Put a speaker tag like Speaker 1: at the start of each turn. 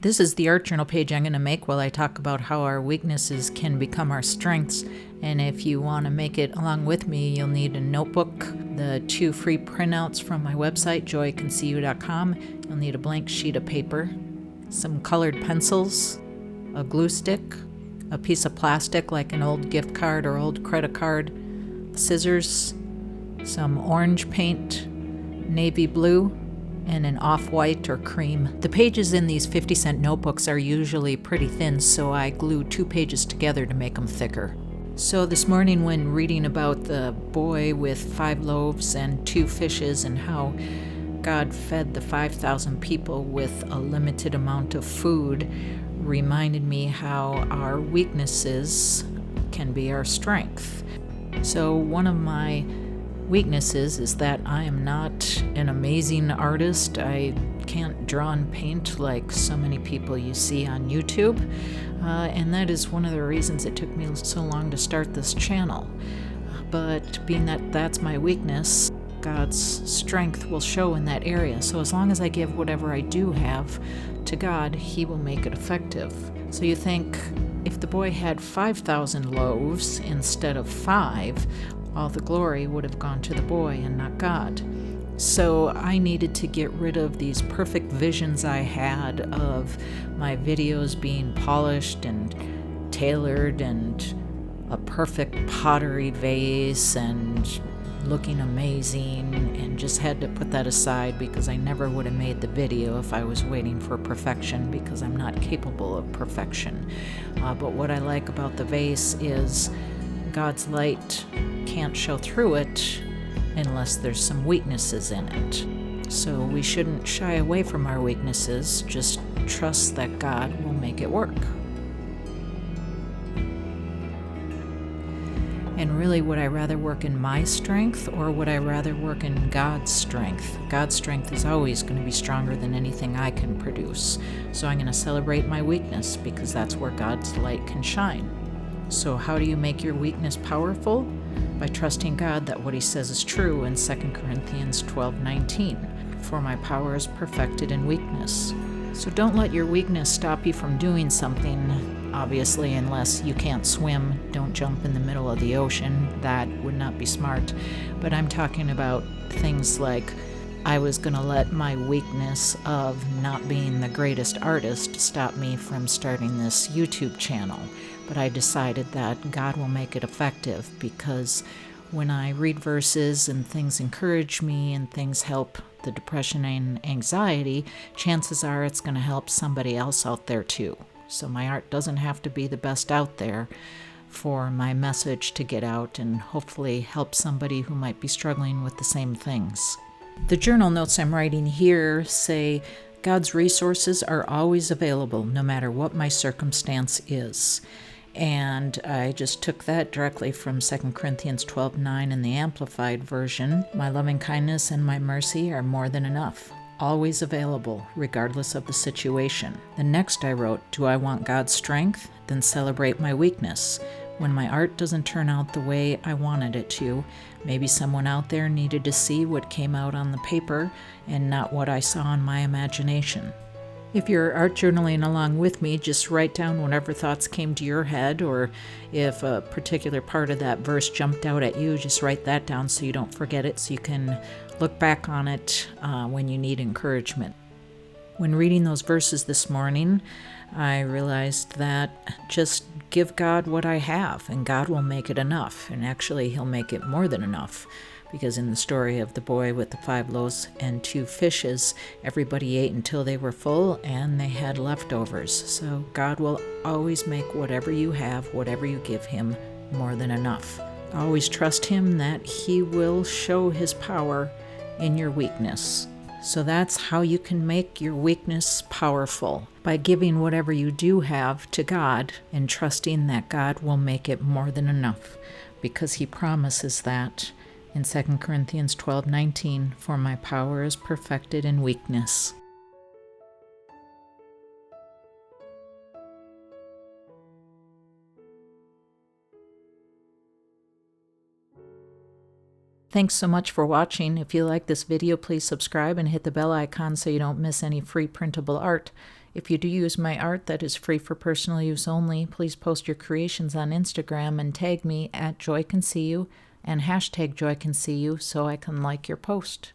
Speaker 1: This is the art journal page I'm going to make while I talk about how our weaknesses can become our strengths. And if you want to make it along with me, you'll need a notebook, the 2 free printouts from my website, joycanseeyou.com. You'll need a blank sheet of paper, some colored pencils, a glue stick, a piece of plastic like an old gift card or old credit card, scissors, some orange paint, navy blue, and an off-white or cream. The pages in these 50-cent notebooks are usually pretty thin, so I glue 2 pages together to make them thicker. So this morning when reading about the boy with 5 loaves and 2 fishes and how God fed the 5,000 people with a limited amount of food reminded me how our weaknesses can be our strength. So one of my weaknesses is that I am not an amazing artist. I can't draw and paint like so many people you see on YouTube, and that is one of the reasons it took me so long to start this channel. But being that that's my weakness, God's strength will show in that area. So as long as I give whatever I do have to God, He will make it effective. So you think, if the boy had 5,000 loaves instead of 5, all the glory would have gone to the boy and not God. So I needed to get rid of these perfect visions I had of my videos being polished and tailored and a perfect pottery vase and looking amazing, and just had to put that aside because I never would have made the video if I was waiting for perfection, because I'm not capable of perfection. But what I like about the vase is God's light can't show through it unless there's some weaknesses in it. So we shouldn't shy away from our weaknesses, just trust that God will make it work. And really, would I rather work in my strength, or would I rather work in God's strength? God's strength is always going to be stronger than anything I can produce. So I'm going to celebrate my weakness because that's where God's light can shine. So how do you make your weakness powerful? By trusting God that what He says is true in 2 Corinthians 12:19. For my power is perfected in weakness. So don't let your weakness stop you from doing something. Obviously, unless you can't swim, don't jump in the middle of the ocean. That would not be smart. But I'm talking about things like, I was going to let my weakness of not being the greatest artist stop me from starting this YouTube channel. But I decided that God will make it effective, because when I read verses and things encourage me and things help the depression and anxiety, chances are it's going to help somebody else out there too. So my art doesn't have to be the best out there for my message to get out and hopefully help somebody who might be struggling with the same things. The journal notes I'm writing here say, God's resources are always available no matter what my circumstance is. And I just took that directly from 2 Corinthians 12:9 in the Amplified Version. My loving kindness and my mercy are more than enough, always available, regardless of the situation. The next I wrote, do I want God's strength? Then celebrate my weakness. When my art doesn't turn out the way I wanted it to, maybe someone out there needed to see what came out on the paper and not what I saw in my imagination. If you're art journaling along with me, just write down whatever thoughts came to your head, or if a particular part of that verse jumped out at you, just write that down so you don't forget it, so you can look back on it when you need encouragement. When reading those verses this morning, I realized that just give God what I have, and God will make it enough. And actually, He'll make it more than enough. Because in the story of the boy with the 5 loaves and 2 fishes, everybody ate until they were full and they had leftovers. So God will always make whatever you have, whatever you give Him, more than enough. Always trust Him that He will show His power in your weakness. So that's how you can make your weakness powerful, by giving whatever you do have to God and trusting that God will make it more than enough, because He promises that in 2 Corinthians 12:19, for my power is perfected in weakness. Thanks so much for watching. If you like this video, please subscribe and hit the bell icon so you don't miss any free printable art. If you do use my art that is free for personal use only, please post your creations on Instagram and tag me at @JoyCanSeeYou and hashtag #JoyCanSeeYou so I can like your post.